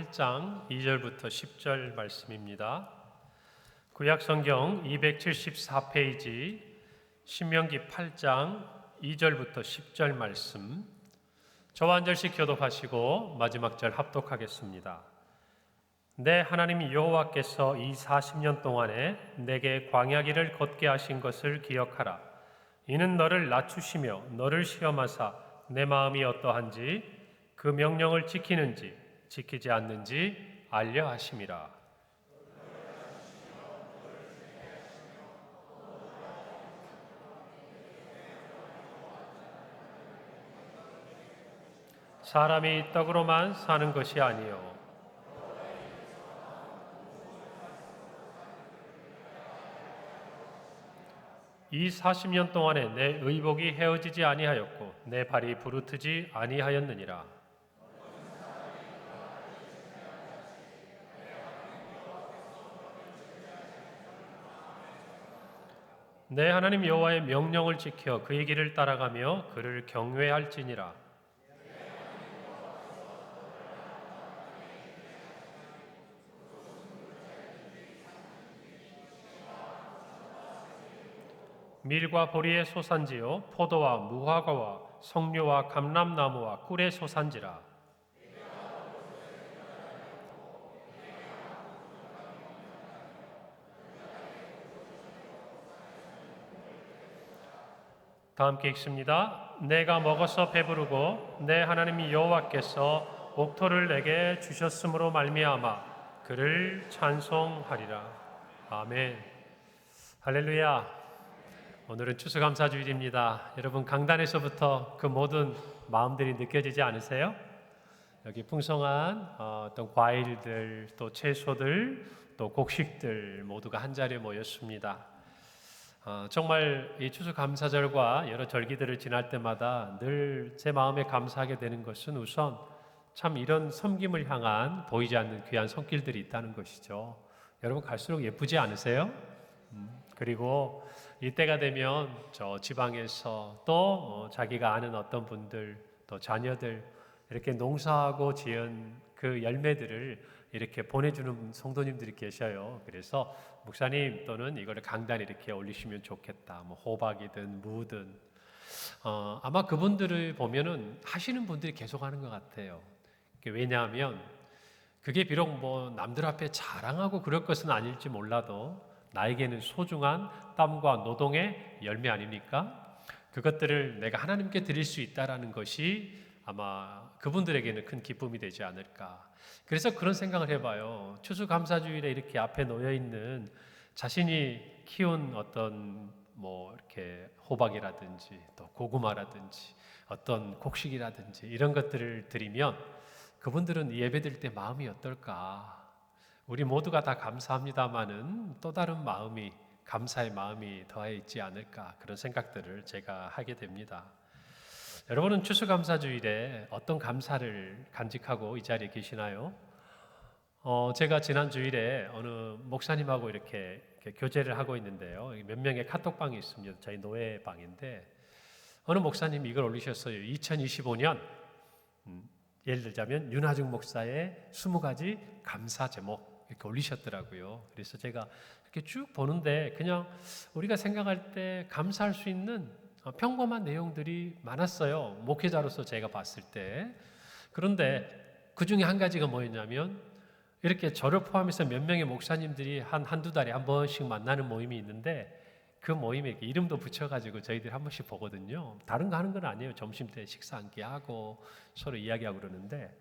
8장 2절부터 10절 말씀입니다. 구약성경 274페이지 신명기 8장 2절부터 10절 말씀, 저와 한 절씩 교독하시고 마지막 절 합독하겠습니다. 내 하나님 여호와께서 이 40년 동안에 내게 광야길을 걷게 하신 것을 기억하라. 이는 너를 낮추시며 너를 시험하사 내 마음이 어떠한지 그 명령을 지키는지 지키지 않는지 알려 하심이라. 사람이 떡으로만 사는 것이 아니요 이 40년 동안에 내 의복이 헤어지지 아니하였고 내 발이 부르트지 아니하였느니라. 내 하나님 여호와의 명령을 지켜 그의 길을 따라가며 그를 경외할지니라. 밀과 보리의 소산지요 포도와 무화과와 석류와 감람나무와 꿀의 소산지라. 다 함께 읽습니다. 내가 먹어서 배부르고 내 하나님 여호와께서 옥토를 내게 주셨으므로 말미암아 그를 찬송하리라. 아멘. 할렐루야. 오늘은 추수감사주일입니다. 여러분, 강단에서부터 그 모든 마음들이 느껴지지 않으세요? 여기 풍성한 어떤 과일들, 또 채소들, 또 곡식들 모두가 한 자리에 모였습니다. 정말 이 추수감사절과 여러 절기들을 지날 때마다 늘 제 마음에 감사하게 되는 것은 우선 참 이런 섬김을 향한 보이지 않는 귀한 손길들이 있다는 것이죠. 여러분, 갈수록 예쁘지 않으세요? 그리고 이때가 되면 저 지방에서 또 자기가 아는 어떤 분들, 또 자녀들 이렇게 농사하고 지은 그 열매들을 이렇게 보내주는 성도님들이 계셔요. 그래서 목사님 또는 이거를 강단에 이렇게 올리시면 좋겠다. 뭐 호박이든 무든 아마 그분들을 보면은 하시는 분들이 계속 하는 것 같아요. 왜냐하면 그게 비록 뭐 남들 앞에 자랑하고 그럴 것은 아닐지 몰라도 나에게는 소중한 땀과 노동의 열매 아닙니까? 그것들을 내가 하나님께 드릴 수 있다라는 것이 아마 그분들에게는 큰 기쁨이 되지 않을까. 그래서 그런 생각을 해봐요. 추수감사주일에 이렇게 앞에 놓여 있는 자신이 키운 어떤 뭐 이렇게 호박이라든지 또 고구마라든지 어떤 곡식이라든지 이런 것들을 드리면 그분들은 예배드릴 때 마음이 어떨까? 우리 모두가 다 감사합니다마는 또 다른 마음이, 감사의 마음이 더해 있지 않을까, 그런 생각들을 제가 하게 됩니다. 여러분은 추수감사주일에 어떤 감사를 간직하고 이 자리에 계시나요? 제가 지난 주일에 어느 목사님하고 이렇게 교제를 하고 있는데요. 몇 명의 카톡방이 있습니다. 저희 노예방인데 어느 목사님이 이걸 올리셨어요. 2025년 예를 들자면 윤하중 목사의 20가지 감사 제목 이렇게 올리셨더라고요. 그래서 제가 이렇게 쭉 보는데 그냥 우리가 생각할 때 감사할 수 있는 평범한 내용들이 많았어요. 목회자로서 제가 봤을 때. 그런데 그 중에 한 가지가 뭐였냐면 이렇게 저를 포함해서 몇 명의 목사님들이 한두 달에 한 번씩 만나는 모임이 있는데 그 모임에 이렇게 이름도 붙여가지고 저희들이 한 번씩 보거든요. 다른 거 하는 건 아니에요. 점심때 식사 함께 하고 서로 이야기하고 그러는데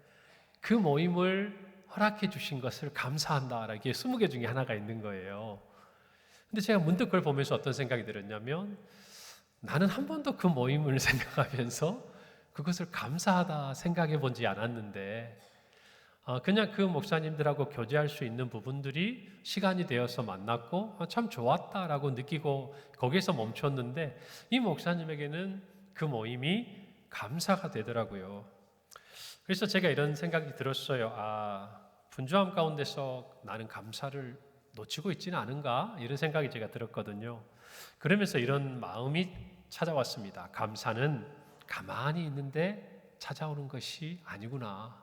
그 모임을 허락해 주신 것을 감사한다라는 게 20개 중에 하나가 있는 거예요. 근데 제가 문득 그걸 보면서 어떤 생각이 들었냐면 나는 한 번도 그 모임을 생각하면서 그것을 감사하다 생각해 본지 않았는데 그냥 그 목사님들하고 교제할 수 있는 부분들이 시간이 되어서 만났고 참 좋았다라고 느끼고 거기에서 멈췄는데 이 목사님에게는 그 모임이 감사가 되더라고요. 그래서 제가 이런 생각이 들었어요. 분주함 가운데서 나는 감사를 놓치고 있지는 않은가? 이런 생각이 제가 들었거든요. 그러면서 이런 마음이 찾아왔습니다. 감사는 가만히 있는데 찾아오는 것이 아니구나.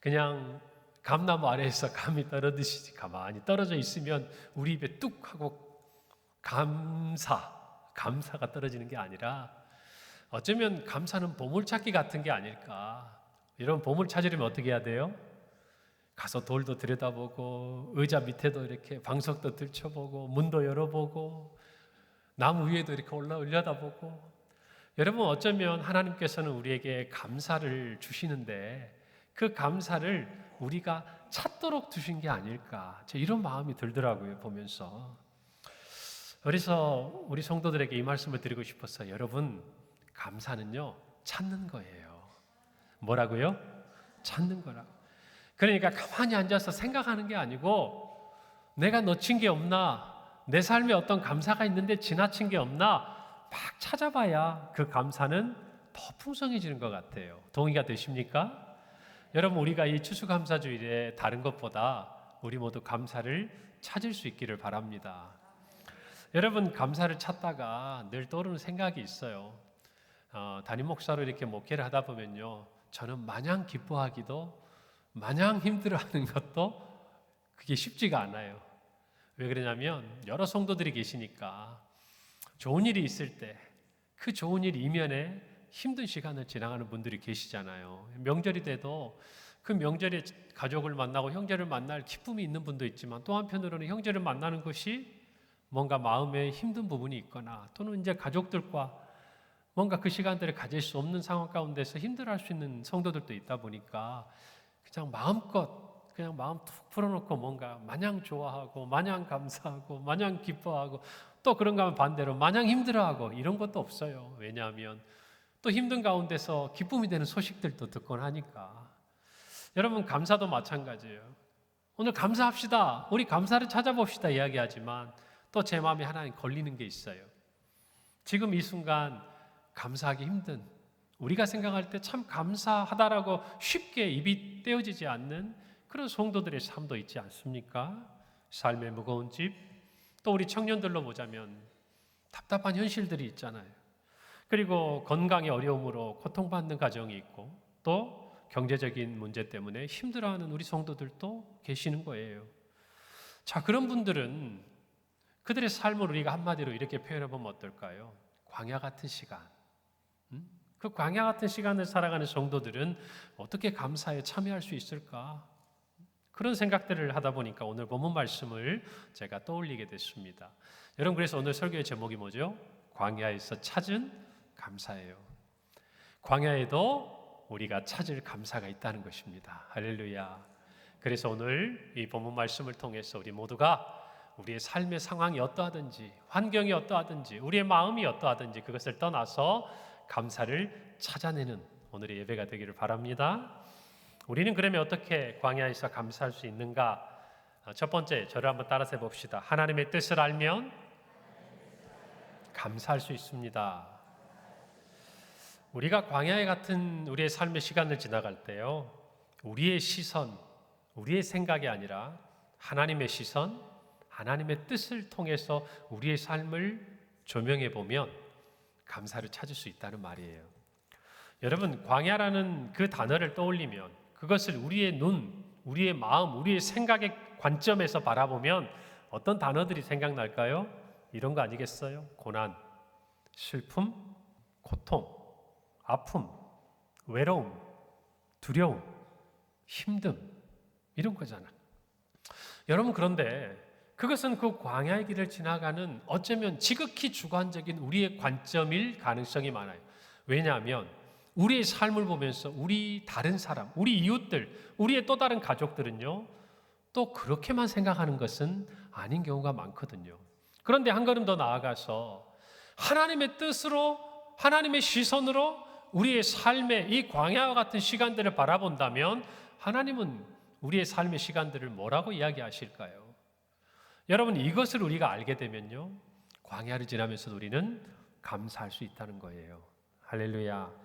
그냥 감나무 아래에서 감이 떨어지듯이 가만히 떨어져 있으면 우리 입에 뚝 하고 감사가 떨어지는 게 아니라 어쩌면 감사는 보물찾기 같은 게 아닐까. 이런 보물 찾으려면 어떻게 해야 돼요? 가서 돌도 들여다보고 의자 밑에도 이렇게 방석도 들춰보고 문도 열어보고 나무 위에도 이렇게 올려다보고. 여러분, 어쩌면 하나님께서는 우리에게 감사를 주시는데 그 감사를 우리가 찾도록 두신 게 아닐까, 이런 마음이 들더라고요, 보면서. 그래서 우리 성도들에게 이 말씀을 드리고 싶었어요. 여러분, 감사는요, 찾는 거예요. 뭐라고요? 찾는 거라고. 그러니까 가만히 앉아서 생각하는 게 아니고 내가 놓친 게 없나, 내 삶에 어떤 감사가 있는데 지나친 게 없나 막 찾아봐야 그 감사는 더 풍성해지는 것 같아요. 동의가 되십니까? 여러분, 우리가 이 추수감사주일에 다른 것보다 우리 모두 감사를 찾을 수 있기를 바랍니다. 여러분, 감사를 찾다가 늘 떠오르는 생각이 있어요. 담임 목사로 이렇게 목회를 하다 보면요, 저는 마냥 기뻐하기도 마냥 힘들어하는 것도 그게 쉽지가 않아요. 왜 그러냐면 여러 성도들이 계시니까 좋은 일이 있을 때 그 좋은 일 이면에 힘든 시간을 지나가는 분들이 계시잖아요. 명절이 돼도 그 명절에 가족을 만나고 형제를 만날 기쁨이 있는 분도 있지만 또 한편으로는 형제를 만나는 것이 뭔가 마음에 힘든 부분이 있거나 또는 이제 가족들과 뭔가 그 시간들을 가질 수 없는 상황 가운데서 힘들어할 수 있는 성도들도 있다 보니까 그냥 마음껏 그냥 마음 툭 풀어놓고 뭔가 마냥 좋아하고 마냥 감사하고 마냥 기뻐하고 또 그런가 하면 반대로 마냥 힘들어하고 이런 것도 없어요. 왜냐하면 또 힘든 가운데서 기쁨이 되는 소식들도 듣곤 하니까. 여러분, 감사도 마찬가지예요. 오늘 감사합시다, 우리 감사를 찾아봅시다 이야기하지만 또 제 마음에 하나 걸리는 게 있어요. 지금 이 순간 감사하기 힘든, 우리가 생각할 때 참 감사하다라고 쉽게 입이 떼어지지 않는 그런 성도들의 삶도 있지 않습니까? 삶의 무거운 집, 또 우리 청년들로 보자면 답답한 현실들이 있잖아요. 그리고 건강의 어려움으로 고통받는 가정이 있고 또 경제적인 문제 때문에 힘들어하는 우리 성도들도 계시는 거예요. 자, 그런 분들은 그들의 삶을 우리가 한마디로 이렇게 표현해 보면 어떨까요? 광야 같은 시간. 그 광야 같은 시간을 살아가는 성도들은 어떻게 감사에 참여할 수 있을까? 그런 생각들을 하다 보니까 오늘 본문 말씀을 제가 떠올리게 됐습니다. 여러분, 그래서 오늘 설교의 제목이 뭐죠? 광야에서 찾은 감사예요. 광야에도 우리가 찾을 감사가 있다는 것입니다. 할렐루야. 그래서 오늘 이 본문 말씀을 통해서 우리 모두가 우리의 삶의 상황이 어떠하든지 환경이 어떠하든지 우리의 마음이 어떠하든지 그것을 떠나서 감사를 찾아내는 오늘의 예배가 되기를 바랍니다. 우리는 그러면 어떻게 광야에서 감사할 수 있는가? 첫 번째, 저를 한번 따라서 해봅시다. 하나님의 뜻을 알면 감사할 수 있습니다. 우리가 광야에 같은 우리의 삶의 시간을 지나갈 때요, 우리의 시선, 우리의 생각이 아니라 하나님의 시선, 하나님의 뜻을 통해서 우리의 삶을 조명해 보면 감사를 찾을 수 있다는 말이에요. 여러분, 광야라는 그 단어를 떠올리면 그것을 우리의 눈, 우리의 마음, 우리의 생각의 관점에서 바라보면 어떤 단어들이 생각날까요? 이런 거 아니겠어요? 고난, 슬픔, 고통, 아픔, 외로움, 두려움, 힘듦, 이런 거잖아. 여러분, 그런데 그것은 그 광야의 길을 지나가는 어쩌면 지극히 주관적인 우리의 관점일 가능성이 많아요. 왜냐하면 우리의 삶을 보면서 우리 다른 사람, 우리 이웃들, 우리의 또 다른 가족들은요, 또 그렇게만 생각하는 것은 아닌 경우가 많거든요. 그런데 한 걸음 더 나아가서 하나님의 뜻으로, 하나님의 시선으로 우리의 삶의 이 광야와 같은 시간들을 바라본다면 하나님은 우리의 삶의 시간들을 뭐라고 이야기하실까요? 여러분, 이것을 우리가 알게 되면요, 광야를 지나면서 우리는 감사할 수 있다는 거예요. 할렐루야.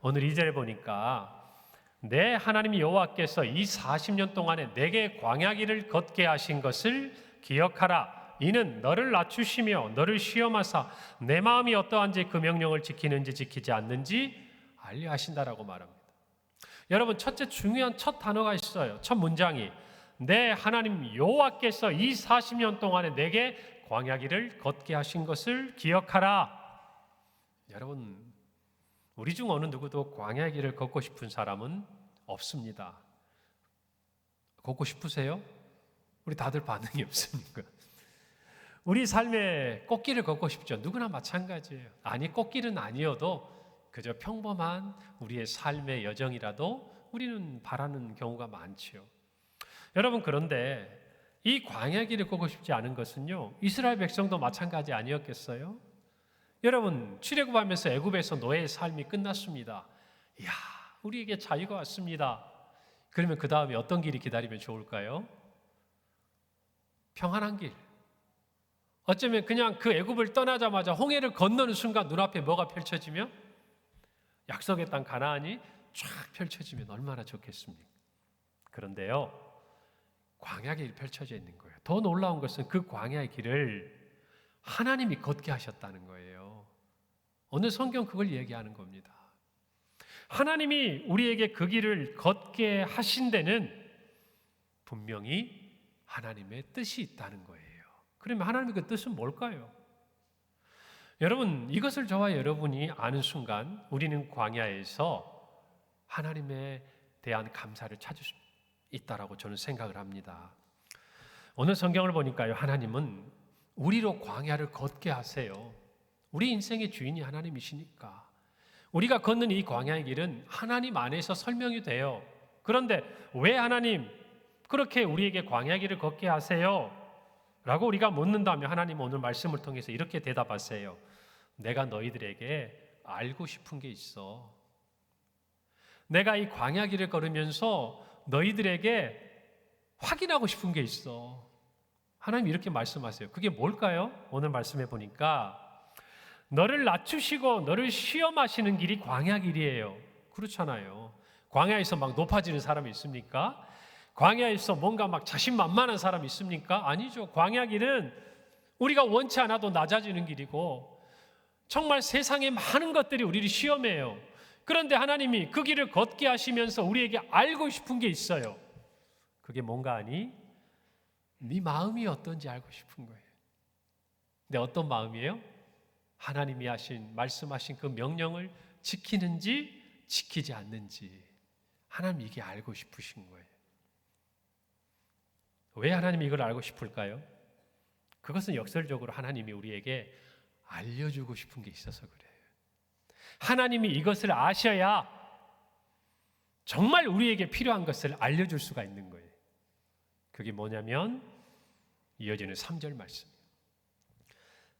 오늘 2절에 보니까 내 하나님 여호와께서 이 40년 동안에 내게 광야 길을 걷게 하신 것을 기억하라. 이는 너를 낮추시며 너를 시험하사 내 마음이 어떠한지 그 명령을 지키는지 지키지 않는지 알려 하신다라고 말합니다. 여러분, 첫째 중요한 첫 단어가 있어요. 첫 문장이 내 하나님 여호와께서 이 40년 동안에 내게 광야길을 걷게 하신 것을 기억하라. 여러분, 우리 중 어느 누구도 광야의 길을 걷고 싶은 사람은 없습니다. 걷고 싶으세요? 우리 다들 반응이 없습니까? 우리 삶에 꽃길을 걷고 싶죠. 누구나 마찬가지예요. 아니, 꽃길은 아니어도 그저 평범한 우리의 삶의 여정이라도 우리는 바라는 경우가 많지요. 여러분, 그런데 이 광야 길을 걷고 싶지 않은 것은요, 이스라엘 백성도 마찬가지 아니었겠어요? 여러분, 출애굽하면서 애굽에서 노예의 삶이 끝났습니다. 이야, 우리에게 자유가 왔습니다. 그러면 그 다음에 어떤 길이 기다리면 좋을까요? 평안한 길. 어쩌면 그냥 그 애굽을 떠나자마자 홍해를 건너는 순간 눈앞에 뭐가 펼쳐지면 약속의 땅 가나안이 쫙 펼쳐지면 얼마나 좋겠습니까? 그런데요, 광야의 길이 펼쳐져 있는 거예요. 더 놀라운 것은 그 광야의 길을 하나님이 걷게 하셨다는 거예요. 오늘 성경 그걸 얘기하는 겁니다. 하나님이 우리에게 그 길을 걷게 하신 데는 분명히 하나님의 뜻이 있다는 거예요. 그러면 하나님의 그 뜻은 뭘까요? 여러분, 이것을 저와 여러분이 아는 순간 우리는 광야에서 하나님에 대한 감사를 찾을 수 있다라고 저는 생각을 합니다. 오늘 성경을 보니까요, 하나님은 우리로 광야를 걷게 하세요. 우리 인생의 주인이 하나님이시니까 우리가 걷는 이 광야의 길은 하나님 안에서 설명이 돼요. 그런데 왜 하나님 그렇게 우리에게 광야의 길을 걷게 하세요? 라고 우리가 묻는다면 하나님은 오늘 말씀을 통해서 이렇게 대답하세요. 내가 너희들에게 알고 싶은 게 있어. 내가 이 광야 길을 걸으면서 너희들에게 확인하고 싶은 게 있어. 하나님 이렇게 말씀하세요. 그게 뭘까요? 오늘 말씀해 보니까 너를 낮추시고 너를 시험하시는 길이 광야 길이에요. 그렇잖아요. 광야에서 막 높아지는 사람이 있습니까? 광야에서 뭔가 막 자신만만한 사람이 있습니까? 아니죠. 광야 길은 우리가 원치 않아도 낮아지는 길이고 정말 세상의 많은 것들이 우리를 시험해요. 그런데 하나님이 그 길을 걷게 하시면서 우리에게 알고 싶은 게 있어요. 그게 뭔가 아니? 네 마음이 어떤지 알고 싶은 거예요. 근데 어떤 마음이에요? 하나님이 말씀하신 그 명령을 지키는지 지키지 않는지 하나님 이게 알고 싶으신 거예요. 왜 하나님이 이걸 알고 싶을까요? 그것은 역설적으로 하나님이 우리에게 알려주고 싶은 게 있어서 그래요. 하나님이 이것을 아셔야 정말 우리에게 필요한 것을 알려줄 수가 있는 거예요. 그게 뭐냐면 이어지는 3절 말씀이에요.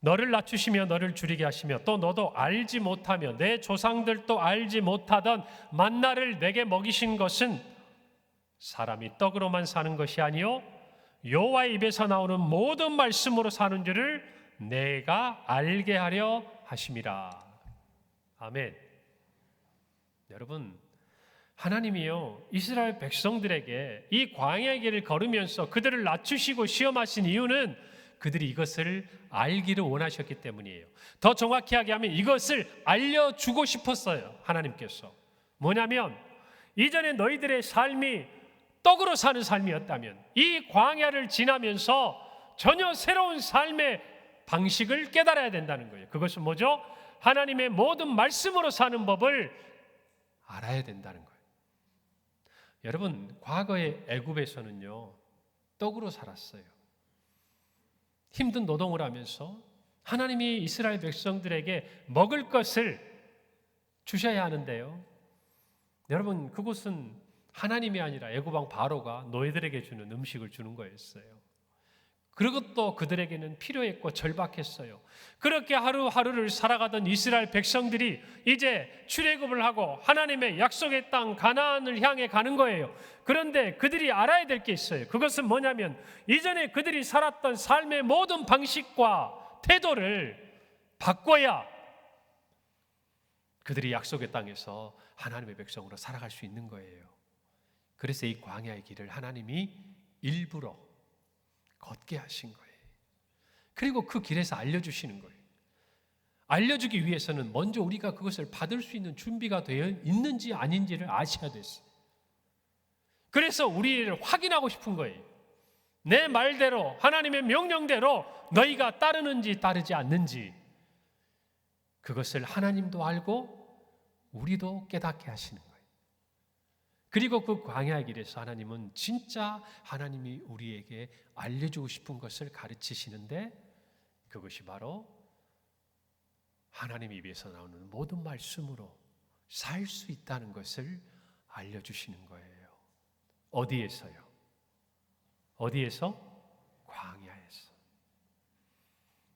너를 낮추시며 너를 줄이게 하시며 또 너도 알지 못하며 내 조상들도 알지 못하던 만나를 내게 먹이신 것은 사람이 떡으로만 사는 것이 아니요 여호와의 입에서 나오는 모든 말씀으로 사는 줄을 내가 알게 하려 하심이라. 아멘. 여러분, 하나님이요 이스라엘 백성들에게 이 광야의 길을 걸으면서 그들을 낮추시고 시험하신 이유는 그들이 이것을 알기를 원하셨기 때문이에요. 더 정확히 하면 이것을 알려주고 싶었어요. 하나님께서. 뭐냐면 이전에 너희들의 삶이 떡으로 사는 삶이었다면 이 광야를 지나면서 전혀 새로운 삶의 방식을 깨달아야 된다는 거예요. 그것은 뭐죠? 하나님의 모든 말씀으로 사는 법을 알아야 된다는 거예요. 여러분, 과거의 애굽에서는요 떡으로 살았어요. 힘든 노동을 하면서 하나님이 이스라엘 백성들에게 먹을 것을 주셔야 하는데요, 여러분 그곳은 하나님이 아니라 애굽 왕 바로가 너희들에게 주는 음식을 주는 거였어요. 그것도 그들에게는 필요했고 절박했어요. 그렇게 하루하루를 살아가던 이스라엘 백성들이 이제 출애굽을 하고 하나님의 약속의 땅 가나안을 향해 가는 거예요. 그런데 그들이 알아야 될 게 있어요. 그것은 뭐냐면 이전에 그들이 살았던 삶의 모든 방식과 태도를 바꿔야 그들이 약속의 땅에서 하나님의 백성으로 살아갈 수 있는 거예요. 그래서 이 광야의 길을 하나님이 일부러 걷게 하신 거예요. 그리고 그 길에서 알려주시는 거예요. 알려주기 위해서는 먼저 우리가 그것을 받을 수 있는 준비가 되어 있는지 아닌지를 아셔야 됐어요. 그래서 우리를 확인하고 싶은 거예요. 내 말대로 하나님의 명령대로 너희가 따르는지 따르지 않는지 그것을 하나님도 알고 우리도 깨닫게 하시는 거예요. 그리고 그 광야의 길에서 하나님은 진짜 하나님이 우리에게 알려주고 싶은 것을 가르치시는데 그것이 바로 하나님 입에서 나오는 모든 말씀으로 살 수 있다는 것을 알려주시는 거예요. 어디에서요? 어디에서? 광야에서.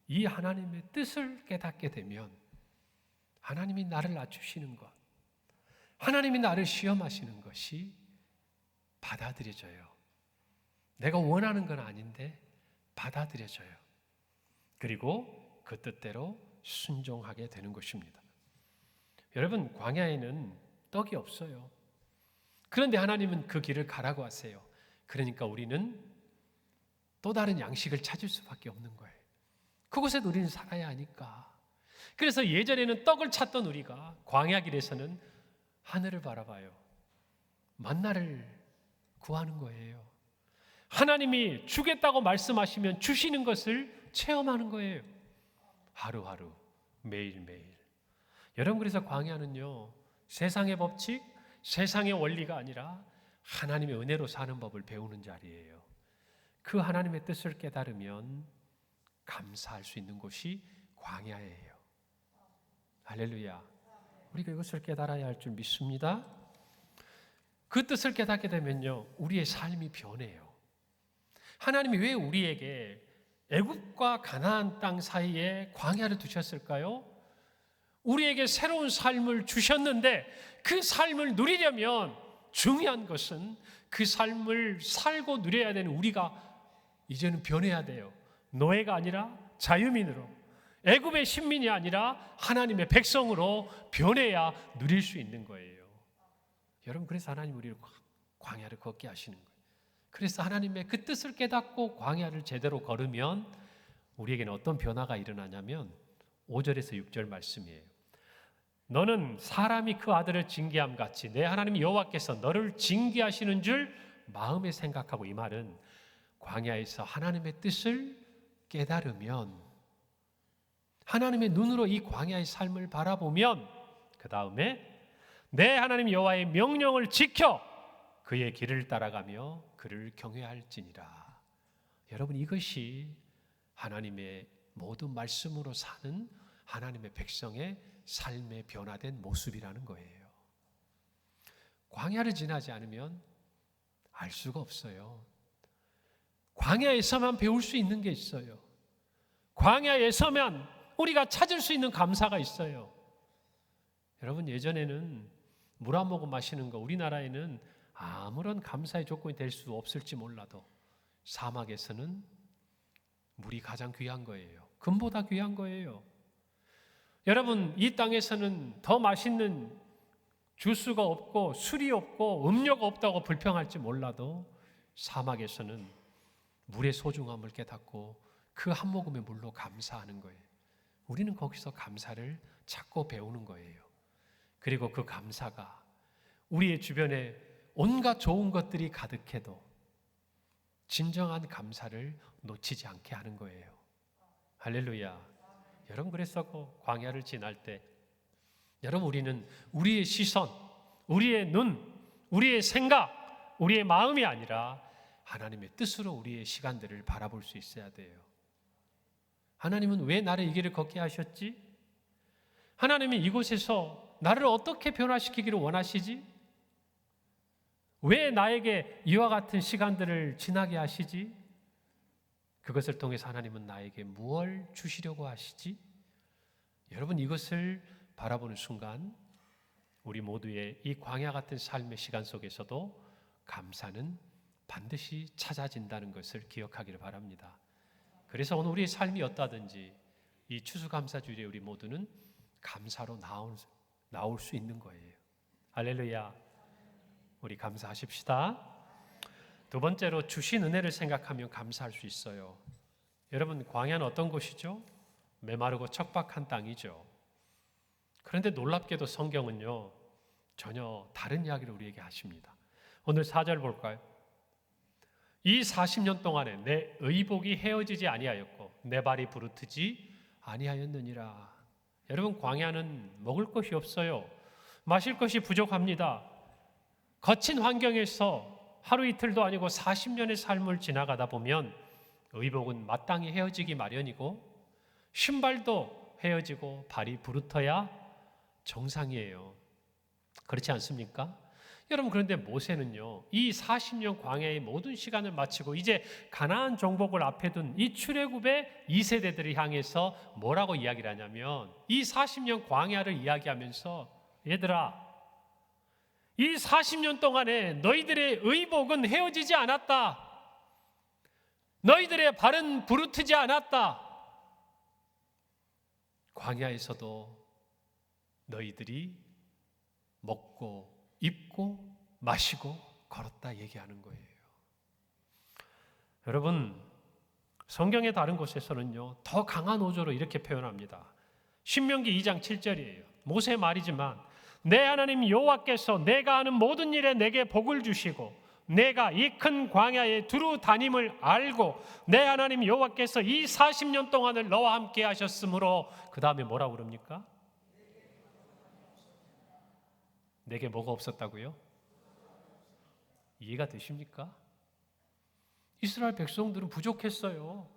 이 하나님의 뜻을 깨닫게 되면 하나님이 나를 낮추시는 것, 하나님이 나를 시험하시는 것이 받아들여져요. 내가 원하는 건 아닌데 받아들여져요. 그리고 그 뜻대로 순종하게 되는 것입니다. 여러분, 광야에는 떡이 없어요. 그런데 하나님은 그 길을 가라고 하세요. 그러니까 우리는 또 다른 양식을 찾을 수밖에 없는 거예요. 그곳에 우리는 살아야 하니까. 그래서 예전에는 떡을 찾던 우리가 광야 길에서는 하늘을 바라봐요. 만나를 구하는 거예요. 하나님이 주겠다고 말씀하시면 주시는 것을 체험하는 거예요. 하루하루, 매일매일. 여러분, 그래서 광야는요, 세상의 법칙, 세상의 원리가 아니라 하나님의 은혜로 사는 법을 배우는 자리예요. 그 하나님의 뜻을 깨달으면 감사할 수 있는 곳이 광야예요. 할렐루야. 우리가 이것을 깨달아야 할 줄 믿습니다. 그 뜻을 깨닫게 되면요, 우리의 삶이 변해요. 하나님이 왜 우리에게 애굽과 가나안 땅 사이에 광야를 두셨을까요? 우리에게 새로운 삶을 주셨는데 그 삶을 누리려면 중요한 것은 그 삶을 살고 누려야 되는 우리가 이제는 변해야 돼요. 노예가 아니라 자유민으로, 애굽의 신민이 아니라 하나님의 백성으로 변해야 누릴 수 있는 거예요. 여러분, 그래서 하나님 우리를 광야를 걷게 하시는 거예요. 그래서 하나님의 그 뜻을 깨닫고 광야를 제대로 걸으면 우리에게는 어떤 변화가 일어나냐면 5절에서 6절 말씀이에요. 너는 사람이 그 아들을 징계함 같이 내 하나님 여호와께서 너를 징계하시는 줄 마음에 생각하고, 이 말은 광야에서 하나님의 뜻을 깨달으면, 하나님의 눈으로 이 광야의 삶을 바라보면 그 다음에 내 하나님 여호와의 명령을 지켜 그의 길을 따라가며 그를 경외할지니라. 여러분, 이것이 하나님의 모든 말씀으로 사는 하나님의 백성의 삶의 변화된 모습이라는 거예요. 광야를 지나지 않으면 알 수가 없어요. 광야에서만 배울 수 있는 게 있어요. 광야에서만 우리가 찾을 수 있는 감사가 있어요. 여러분, 예전에는 물 한 모금 마시는 거, 우리나라에는 아무런 감사의 조건이 될 수 없을지 몰라도 사막에서는 물이 가장 귀한 거예요. 금보다 귀한 거예요. 여러분, 이 땅에서는 더 맛있는 주스가 없고 술이 없고 음료가 없다고 불평할지 몰라도 사막에서는 물의 소중함을 깨닫고 그 한 모금의 물로 감사하는 거예요. 우리는 거기서 감사를 찾고 배우는 거예요. 그리고 그 감사가 우리의 주변에 온갖 좋은 것들이 가득해도 진정한 감사를 놓치지 않게 하는 거예요. 할렐루야. 여러분, 그래서 그 광야를 지날 때 여러분, 우리는 우리의 시선, 우리의 눈, 우리의 생각, 우리의 마음이 아니라 하나님의 뜻으로 우리의 시간들을 바라볼 수 있어야 돼요. 하나님은 왜 나를 이 길을 걷게 하셨지? 하나님이 이곳에서 나를 어떻게 변화시키기를 원하시지? 왜 나에게 이와 같은 시간들을 지나게 하시지? 그것을 통해서 하나님은 나에게 무엇을 주시려고 하시지? 여러분, 이것을 바라보는 순간 우리 모두의 이 광야 같은 삶의 시간 속에서도 감사는 반드시 찾아진다는 것을 기억하기를 바랍니다. 그래서 오늘 우리의 삶이 어떠하든지 이 추수감사주일에 우리 모두는 감사로 나올 수 있는 거예요. 할렐루야. 우리 감사하십시다. 두 번째로, 주신 은혜를 생각하면 감사할 수 있어요. 여러분, 광야는 어떤 곳이죠? 메마르고 척박한 땅이죠. 그런데 놀랍게도 성경은요, 전혀 다른 이야기를 우리에게 하십니다. 오늘 4절 볼까요? 이 40년 동안에 내 의복이 헤어지지 아니하였고 내 발이 부르트지 아니하였느니라. 여러분, 광야는 먹을 것이 없어요. 마실 것이 부족합니다. 거친 환경에서 하루 이틀도 아니고 40년의 삶을 지나가다 보면 의복은 마땅히 헤어지기 마련이고 신발도 헤어지고 발이 부르터야 정상이에요. 그렇지 않습니까? 여러분, 그런데 모세는요, 이 40년 광야의 모든 시간을 마치고 이제 가나안 정복을 앞에 둔 이 출애굽의 2세대들을 향해서 뭐라고 이야기를 하냐면, 이 40년 광야를 이야기하면서, 얘들아, 이 40년 동안에 너희들의 의복은 헤어지지 않았다. 너희들의 발은 부르트지 않았다. 광야에서도 너희들이 먹고 입고 마시고 걸었다 얘기하는 거예요. 여러분, 성경의 다른 곳에서는요, 더 강한 어조로 이렇게 표현합니다. 신명기 2장 7절이에요. 모세 말이지만 내 하나님 여호와께서 내가 하는 모든 일에 내게 복을 주시고 내가 이 큰 광야에 두루 다님을 알고 내 하나님 여호와께서 이 40년 동안을 너와 함께 하셨으므로, 그 다음에 뭐라고 그럽니까? 내게 뭐가 없었다고요? 이해가 되십니까? 이스라엘 백성들은 부족했어요.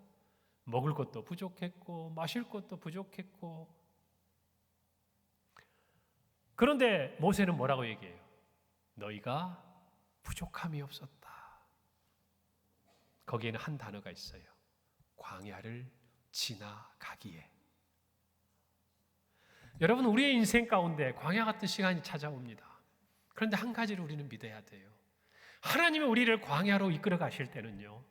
먹을 것도 부족했고 마실 것도 부족했고. 그런데 모세는 뭐라고 얘기해요? 너희가 부족함이 없었다. 거기에는 한 단어가 있어요. 광야를 지나가기에. 여러분, 우리의 인생 가운데 광야 같은 시간이 찾아옵니다. 그런데 한 가지를 우리는 믿어야 돼요. 하나님이 우리를 광야로 이끌어 가실 때는요,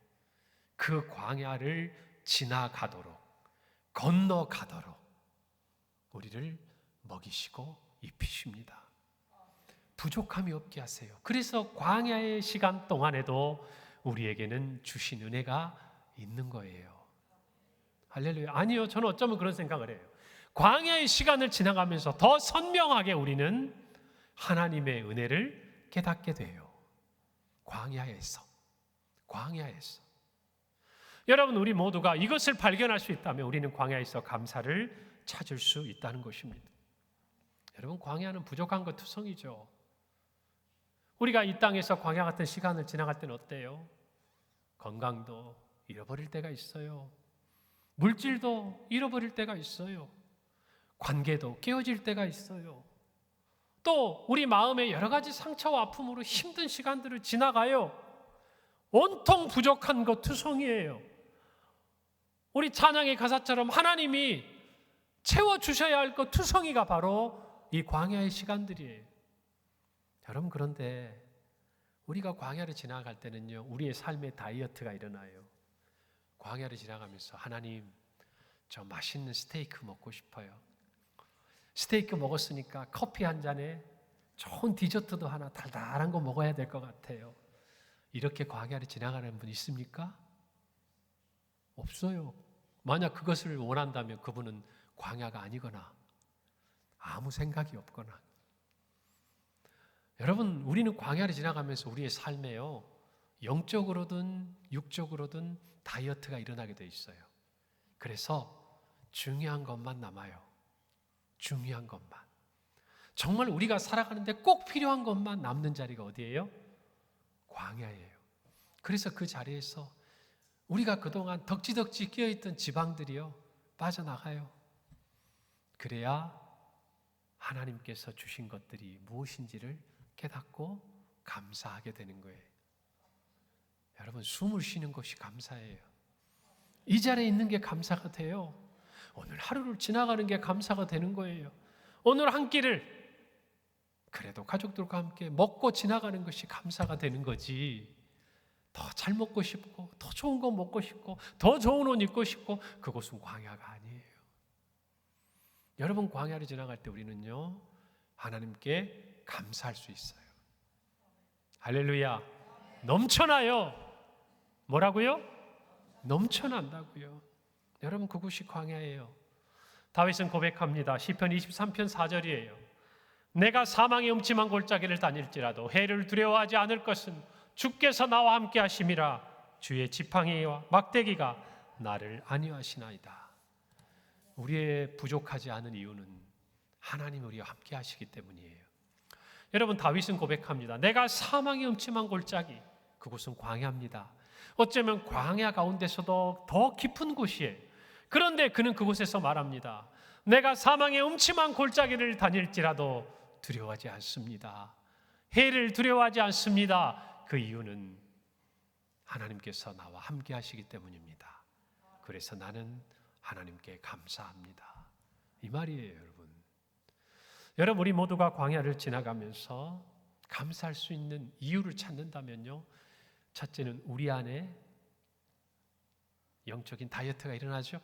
그 광야를 지나가도록, 건너가도록 우리를 먹이시고 입히십니다. 부족함이 없게 하세요. 그래서 광야의 시간 동안에도 우리에게는 주신 은혜가 있는 거예요. 할렐루야. 아니요, 저는 어쩌면 그런 생각을 해요. 광야의 시간을 지나가면서 더 선명하게 우리는 하나님의 은혜를 깨닫게 돼요. 광야에서. 여러분, 우리 모두가 이것을 발견할 수 있다면 우리는 광야에서 감사를 찾을 수 있다는 것입니다. 여러분, 광야는 부족한 것 투성이죠. 우리가 이 땅에서 광야 같은 시간을 지나갈 때는 어때요? 건강도 잃어버릴 때가 있어요. 물질도 잃어버릴 때가 있어요. 관계도 깨어질 때가 있어요. 또 우리 마음에 여러 가지 상처와 아픔으로 힘든 시간들을 지나가요. 온통 부족한 것 투성이에요. 우리 찬양의 가사처럼 하나님이 채워주셔야 할 것 투성이가 바로 이 광야의 시간들이에요. 여러분, 그런데 우리가 광야를 지나갈 때는요, 우리의 삶의 다이어트가 일어나요. 광야를 지나가면서 하나님, 저 맛있는 스테이크 먹고 싶어요. 스테이크 먹었으니까 커피 한 잔에 좋은 디저트도 하나 달달한 거 먹어야 될 것 같아요. 이렇게 광야를 지나가는 분 있습니까? 없어요. 만약 그것을 원한다면 그분은 광야가 아니거나 아무 생각이 없거나. 여러분, 우리는 광야를 지나가면서 우리의 삶에요, 영적으로든 육적으로든 다이어트가 일어나게 돼 있어요. 그래서 중요한 것만 남아요. 중요한 것만. 정말 우리가 살아가는데 꼭 필요한 것만 남는 자리가 어디예요? 광야예요. 그래서 그 자리에서 우리가 그동안 덕지덕지 끼어있던 지방들이요, 빠져나가요. 그래야 하나님께서 주신 것들이 무엇인지를 깨닫고 감사하게 되는 거예요. 여러분, 숨을 쉬는 것이 감사예요. 이 자리에 있는 게 감사가 돼요. 오늘 하루를 지나가는 게 감사가 되는 거예요. 오늘 한 끼를 그래도 가족들과 함께 먹고 지나가는 것이 감사가 되는 거지. 더 잘 먹고 싶고 더 좋은 거 먹고 싶고 더 좋은 옷 입고 싶고, 그것은 광야가 아니에요. 여러분, 광야를 지나갈 때 우리는요, 하나님께 감사할 수 있어요. 할렐루야. 넘쳐나요. 뭐라고요? 넘쳐난다고요. 여러분, 그곳이 광야예요. 다윗은 고백합니다. 시편 23편 4절이에요. 내가 사망의 음침한 골짜기를 다닐지라도 해를 두려워하지 않을 것은 주께서 나와 함께 하심이라. 주의 지팡이와 막대기가 나를 안위하시나이다. 우리의 부족하지 않은 이유는 하나님이 우리와 함께 하시기 때문이에요. 여러분, 다윗은 고백합니다. 내가 사망의 음침한 골짜기, 그곳은 광야입니다. 어쩌면 광야 가운데서도 더 깊은 곳이에요. 그런데 그는 그곳에서 말합니다. 내가 사망의 음침한 골짜기를 다닐지라도 두려워하지 않습니다. 해를 두려워하지 않습니다. 그 이유는 하나님께서 나와 함께 하시기 때문입니다. 그래서 나는 하나님께 감사합니다. 이 말이에요, 여러분. 여러분, 우리 모두가 광야를 지나가면서 감사할 수 있는 이유를 찾는다면요, 첫째는 우리 안에 영적인 다이어트가 일어나죠.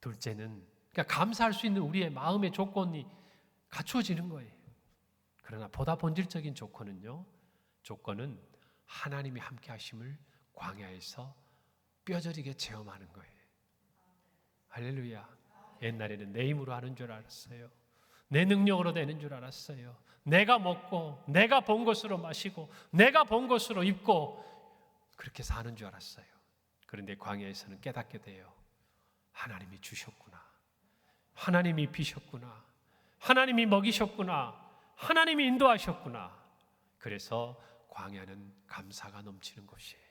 둘째는 그러니까 감사할 수 있는 우리의 마음의 조건이 갖추어지는 거예요. 그러나 보다 본질적인 조건은 하나님이 함께 하심을 광야에서 뼈저리게 체험하는 거예요. 할렐루야. 옛날에는 내 힘으로 하는 줄 알았어요. 내 능력으로 되는 줄 알았어요. 내가 먹고 내가 본 것으로 마시고 내가 본 것으로 입고 그렇게 사는 줄 알았어요. 그런데 광야에서는 깨닫게 돼요. 하나님이 주셨구나. 하나님이 비셨구나. 하나님이 먹이셨구나. 하나님이 인도하셨구나. 그래서 광야는 감사가 넘치는 곳이에요.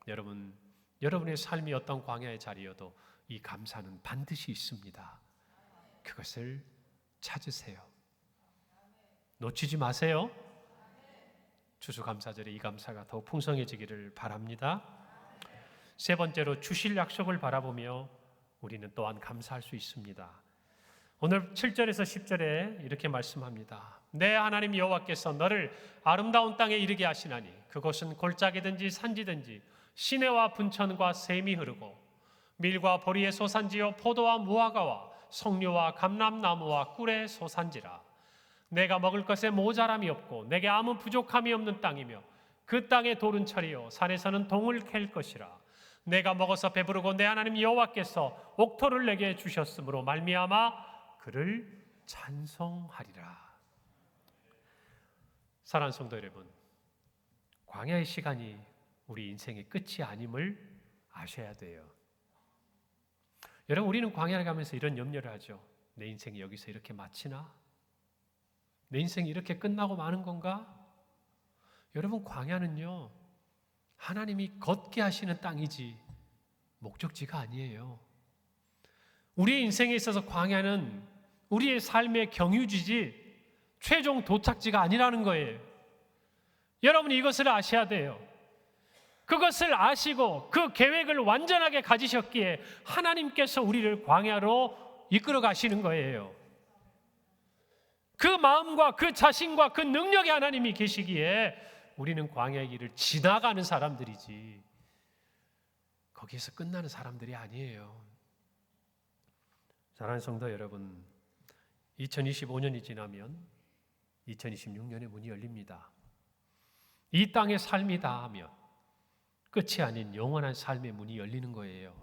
여러분, 여러분의 삶이 어떤 광야의 자리여도 이 감사는 반드시 있습니다. 그것을 찾으세요. 놓치지 마세요. 추수감사절에 이 감사가 더욱 풍성해지기를 바랍니다. 세 번째로 주실 약속을 바라보며 우리는 또한 감사할 수 있습니다. 오늘 7절에서 10절에 이렇게 말씀합니다. 내 하나님 여호와께서 너를 아름다운 땅에 이르게 하시나니 그곳은 골짜기든지 산지든지 시내와 분천과 샘이 흐르고 밀과 보리의 소산지요 포도와 무화과와 석류와 감람나무와 꿀의 소산지라. 내가 먹을 것에 모자람이 없고 내게 아무 부족함이 없는 땅이며 그 땅의 돌은 철이요 산에서는 동을 캘 것이라. 내가 먹어서 배부르고 내 하나님 여호와께서 옥토를 내게 주셨으므로 말미암아 그를 찬송하리라. 사랑하는 성도 여러분, 광야의 시간이 우리 인생의 끝이 아님을 아셔야 돼요. 여러분, 우리는 광야를 가면서 이런 염려를 하죠. 내 인생이 여기서 이렇게 마치나? 내 인생이 이렇게 끝나고 마는 건가? 여러분, 광야는요, 하나님이 걷게 하시는 땅이지 목적지가 아니에요. 우리의 인생에 있어서 광야는 우리의 삶의 경유지지 최종 도착지가 아니라는 거예요. 여러분이 이것을 아셔야 돼요. 그것을 아시고 그 계획을 완전하게 가지셨기에 하나님께서 우리를 광야로 이끌어 가시는 거예요. 그 마음과 그 자신과 그 능력의 하나님이 계시기에 우리는 광야의 길을 지나가는 사람들이지 거기에서 끝나는 사람들이 아니에요. 사랑하는 성도 여러분, 2025년이 지나면 2026년의 문이 열립니다. 이 땅의 삶이다 하면 끝이 아닌 영원한 삶의 문이 열리는 거예요.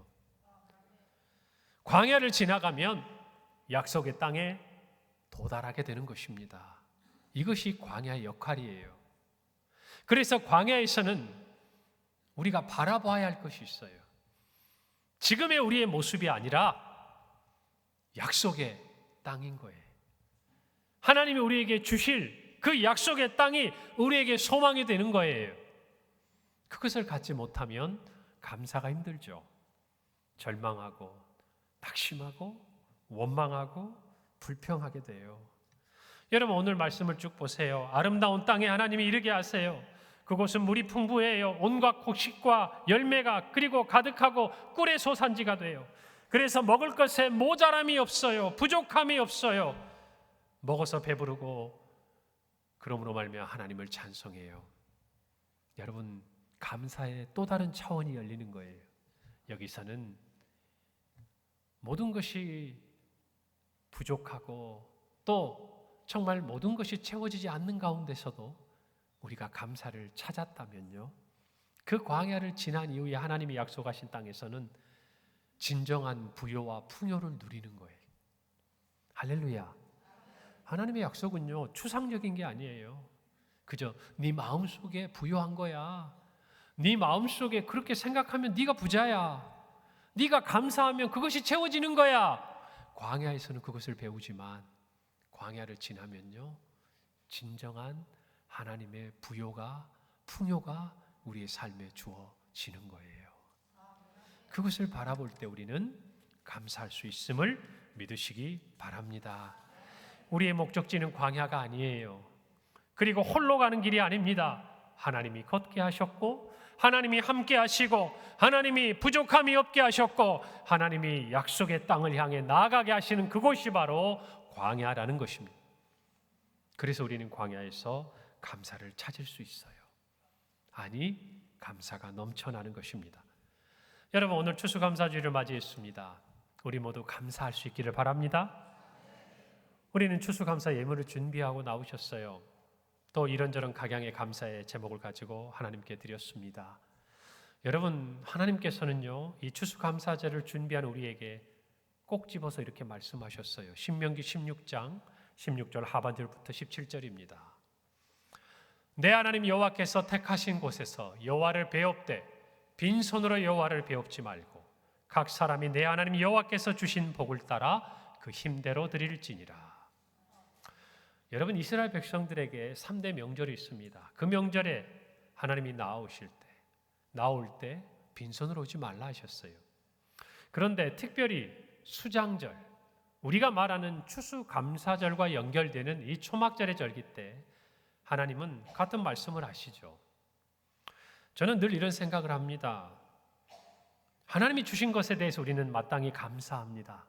광야를 지나가면 약속의 땅에 도달하게 되는 것입니다. 이것이 광야의 역할이에요. 그래서 광야에서는 우리가 바라봐야 할 것이 있어요. 지금의 우리의 모습이 아니라 약속의 땅인 거예요. 하나님이 우리에게 주실 그 약속의 땅이 우리에게 소망이 되는 거예요. 그것을 갖지 못하면 감사가 힘들죠. 절망하고 낙심하고 원망하고 불평하게 돼요. 여러분, 오늘 말씀을 쭉 보세요. 아름다운 땅에 하나님이 이르게 하세요. 그곳은 물이 풍부해요. 온갖 곡식과 열매가 그리고 가득하고 꿀의 소산지가 돼요. 그래서 먹을 것에 모자람이 없어요. 부족함이 없어요. 먹어서 배부르고 그러므로 말미암아 하나님을 찬송해요. 여러분, 감사의 또 다른 차원이 열리는 거예요. 여기서는 모든 것이 부족하고 또 정말 모든 것이 채워지지 않는 가운데서도 우리가 감사를 찾았다면요, 그 광야를 지난 이후에 하나님이 약속하신 땅에서는 진정한 부요와 풍요를 누리는 거예요. 할렐루야. 하나님의 약속은요, 추상적인 게 아니에요. 그저 네 마음속에 부여한 거야. 네 마음속에 그렇게 생각하면 네가 부자야. 네가 감사하면 그것이 채워지는 거야. 광야에서는 그것을 배우지만 광야를 지나면요, 진정한 하나님의 부요가, 풍요가 우리의 삶에 주어지는 거예요. 그것을 바라볼 때 우리는 감사할 수 있음을 믿으시기 바랍니다. 우리의 목적지는 광야가 아니에요. 그리고 홀로 가는 길이 아닙니다. 하나님이 걷게 하셨고, 하나님이 함께 하시고, 하나님이 부족함이 없게 하셨고, 하나님이 약속의 땅을 향해 나아가게 하시는 그곳이 바로 광야라는 것입니다. 그래서 우리는 광야에서 감사를 찾을 수 있어요. 아니, 감사가 넘쳐나는 것입니다. 여러분, 오늘 추수감사주일을 맞이했습니다. 우리 모두 감사할 수 있기를 바랍니다. 우리는 추수감사 예물을 준비하고 나오셨어요. 또 이런저런 각양의 감사의 제목을 가지고 하나님께 드렸습니다. 여러분, 하나님께서는요, 이 추수감사제를 준비하는 우리에게 꼭 집어서 이렇게 말씀하셨어요. 신명기 16장 16절 하반절부터 17절입니다. 내 하나님 여호와께서 택하신 곳에서 여호와를 배웁되 빈손으로 여호와를 배웁지 말고 각 사람이 내 하나님 여호와께서 주신 복을 따라 그 힘대로 드릴지니라. 여러분, 이스라엘 백성들에게 3대 명절이 있습니다. 그 명절에 하나님이 나올 때 빈손으로 오지 말라 하셨어요. 그런데 특별히 수장절, 우리가 말하는 추수감사절과 연결되는 이 초막절의 절기 때 하나님은 같은 말씀을 하시죠. 저는 늘 이런 생각을 합니다. 하나님이 주신 것에 대해서 우리는 마땅히 감사합니다.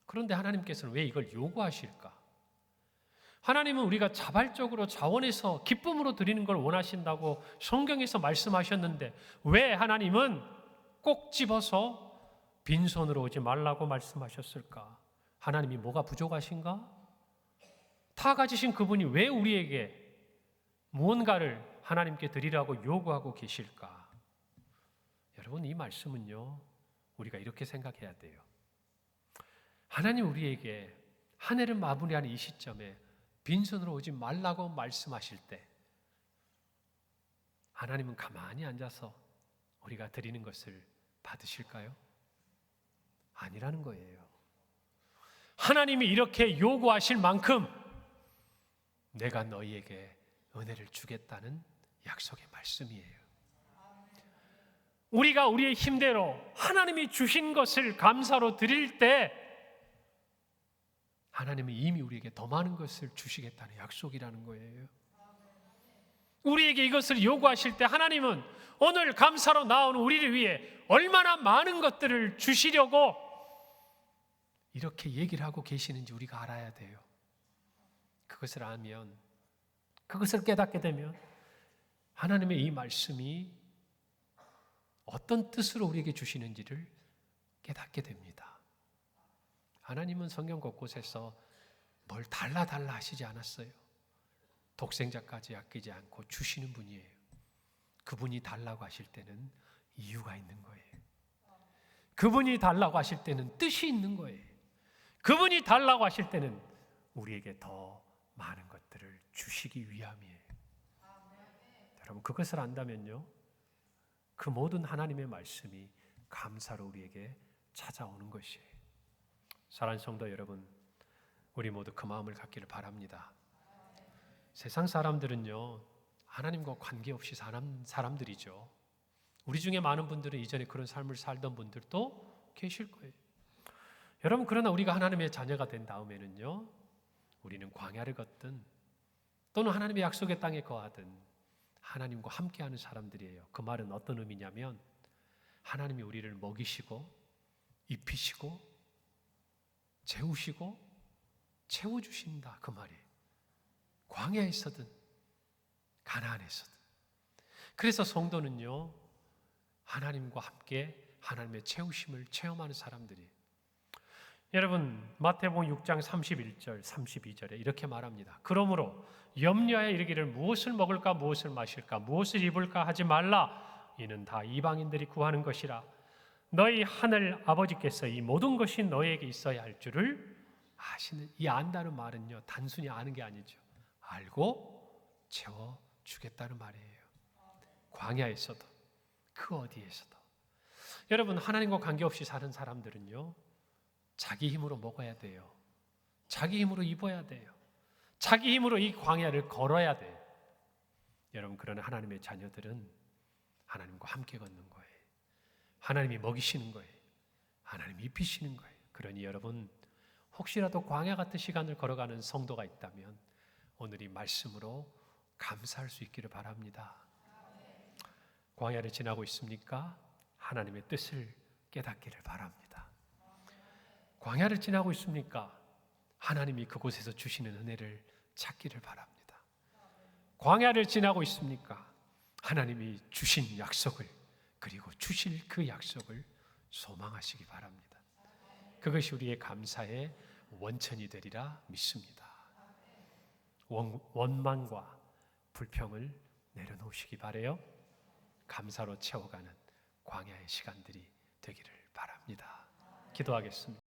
그런데 하나님께서는 왜 이걸 요구하실까? 하나님은 우리가 자발적으로 자원해서 기쁨으로 드리는 걸 원하신다고 성경에서 말씀하셨는데 왜 하나님은 꼭 집어서 빈손으로 오지 말라고 말씀하셨을까? 하나님이 뭐가 부족하신가? 다 가지신 그분이 왜 우리에게 무언가를 하나님께 드리라고 요구하고 계실까? 여러분, 이 말씀은요, 우리가 이렇게 생각해야 돼요. 하나님 우리에게 한 해를 마무리하는 이 시점에 빈손으로 오지 말라고 말씀하실 때 하나님은 가만히 앉아서 우리가 드리는 것을 받으실까요? 아니라는 거예요. 하나님이 이렇게 요구하실 만큼 내가 너희에게 은혜를 주겠다는 약속의 말씀이에요. 우리가 우리의 힘대로 하나님이 주신 것을 감사로 드릴 때 하나님은 이미 우리에게 더 많은 것을 주시겠다는 약속이라는 거예요. 우리에게 이것을 요구하실 때 하나님은 오늘 감사로 나오는 우리를 위해 얼마나 많은 것들을 주시려고 이렇게 얘기를 하고 계시는지 우리가 알아야 돼요. 그것을 알면, 그것을 깨닫게 되면 하나님의 이 말씀이 어떤 뜻으로 우리에게 주시는지를 깨닫게 됩니다. 하나님은 성경 곳곳에서 뭘 달라 하시지 않았어요. 독생자까지 아끼지 않고 주시는 분이에요. 그분이 달라고 하실 때는 이유가 있는 거예요. 그분이 달라고 하실 때는 뜻이 있는 거예요. 그분이 달라고 하실 때는 우리에게 더 많은 것들을 주시기 위함이에요. 여러분, 그것을 안다면요, 그 모든 하나님의 말씀이 감사로 우리에게 찾아오는 것이에요. 사랑하는 성도 여러분, 우리 모두 그 마음을 갖기를 바랍니다. 세상 사람들은요, 하나님과 관계없이 사는 사람들이죠. 우리 중에 많은 분들은 이전에 그런 삶을 살던 분들도 계실 거예요. 여러분, 그러나 우리가 하나님의 자녀가 된 다음에는요, 우리는 광야를 걷든 또는 하나님의 약속의 땅에 거하든 하나님과 함께하는 사람들이에요. 그 말은 어떤 의미냐면 하나님이 우리를 먹이시고 입히시고 재우시고 채워주신다, 그 말이에요. 광야에서든 가나안에서든. 그래서 성도는요, 하나님과 함께 하나님의 채우심을 체험하는 사람들이에요. 여러분, 마태복음 6장 31절 32절에 이렇게 말합니다. 그러므로 염려하여 이르기를 무엇을 먹을까 무엇을 마실까 무엇을 입을까 하지 말라. 이는 다 이방인들이 구하는 것이라. 너희 하늘 아버지께서 이 모든 것이 너희에게 있어야 할 줄을 아시는, 이 안다는 말은요, 단순히 아는 게 아니죠. 알고 채워주겠다는 말이에요. 광야에서도, 그 어디에서도. 여러분, 하나님과 관계없이 사는 사람들은요, 자기 힘으로 먹어야 돼요. 자기 힘으로 입어야 돼요. 자기 힘으로 이 광야를 걸어야 돼요. 여러분, 그러나 하나님의 자녀들은 하나님과 함께 걷는 거예요. 하나님이 먹이시는 거예요. 하나님이 입히시는 거예요. 그러니 여러분, 혹시라도 광야 같은 시간을 걸어가는 성도가 있다면 오늘 이 말씀으로 감사할 수 있기를 바랍니다. 광야를 지나고 있습니까? 하나님의 뜻을 깨닫기를 바랍니다. 광야를 지나고 있습니까? 하나님이 그곳에서 주시는 은혜를 찾기를 바랍니다. 광야를 지나고 있습니까? 하나님이 주신 약속을, 그리고 주실 그 약속을 소망하시기 바랍니다. 그것이 우리의 감사의 원천이 되리라 믿습니다. 원망과 불평을 내려놓으시기 바라요. 감사로 채워가는 광야의 시간들이 되기를 바랍니다. 기도하겠습니다.